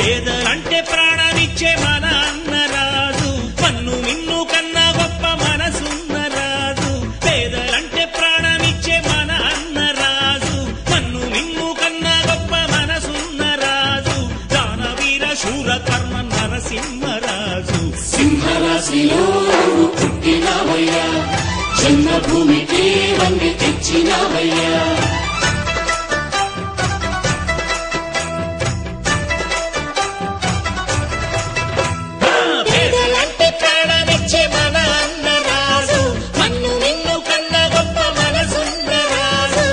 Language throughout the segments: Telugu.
పేదలంటే ప్రాణమిచ్చే మన అన్నరాజు, పన్ను మిన్ను కన్నా గొప్ప మనసున్న రాజు. పేదలంటే ప్రాణమిచ్చే మన అన్నరాజు, పన్ను మిన్ను కన్నా గొప్ప మనసున్న రాజు. దానవీర శూర కర్మ నరసింహరాజు. సింహరాశిలో పుట్టినవయ్యా, జన్మభూమికి వండి తెచ్చినవయ్యా. పేదలంటే ప్రాణమిచ్చే మన అన్నరాజు, పన్ను మిన్ను కన్నా గొప్ప మనసున్న రాజు.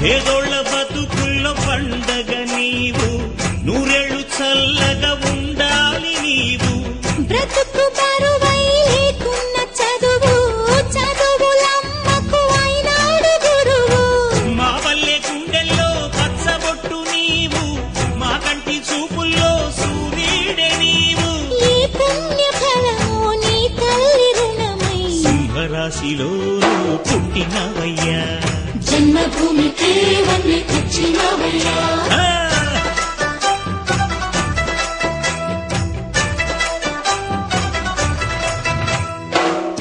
పేదోళ్ళ బతుకుల్లో పండగ నీవు, నూరేళ్లు చల్లగా ఉండాలి నీవు. బ్రతుకు బరువై లేకున్న చదువు, చదువులమ్మకు అయినాడు గురువు. మా పల్లె గుండెల్లో పచ్చబొట్టు నీవు, మా కంటి చూపుల్లో సూర్యుడే నీవు. ఈ పుణ్య ఫలము నీ తల్లి రుణమై సింహరాశిలో పుట్టినవయ్యా, జన్మభూమికి వండి తెచ్చినవయ్యా.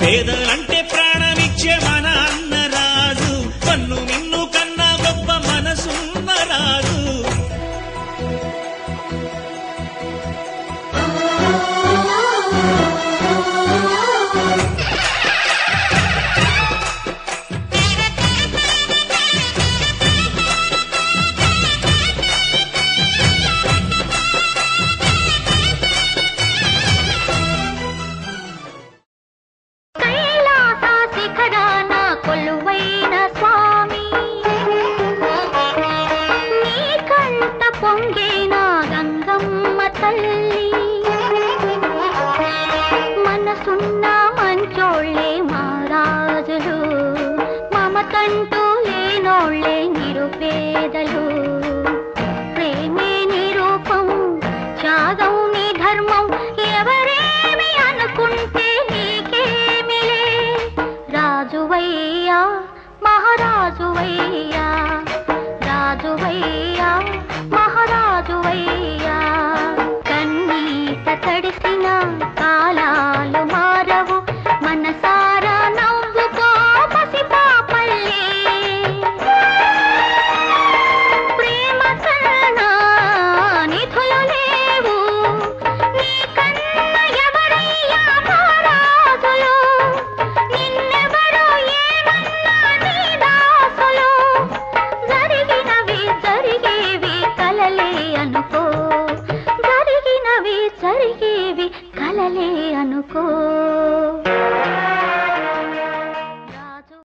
పేదలంటే ప్రాణమిచ్చే మన అన్నరాజు, పన్ను మిన్ను కన్నా గొప్ప మనసున్న రాజు. కైలాస శిఖరాన కొలువైన స్వామి, నీ కంట పొంగేన గంగమ్మ తల్లి. మనసున్న మంచోళ్ళే మా రాజులు, మమతంటూ లేనోళ్ళే నిరుపేదలు. ప్రేమే నిరూపం, త్యాగం నీ ధర్మం, ఎవరేమి అనుకుంటే నీకేమిలే. రాజువయ్యా మహారాజువయ్యా, రాజువయ్యా మహారాజువయ్యా. కన్నీట తడిసిన కాలాలు మారవు, మనసారా నవ్వుకో పసిపాపల్లే. ప్రేమ కన్నా నిధులు లేవు, నీ కన్నా ఎవరయ్యా మహారాజులు. నిన్నెవరో ఏమన్నా నీ దాసులు. జరిగినవి జరిగేవి కలలే అనుకో, జరిగినవి జరిగేవి కలలే అనుకో.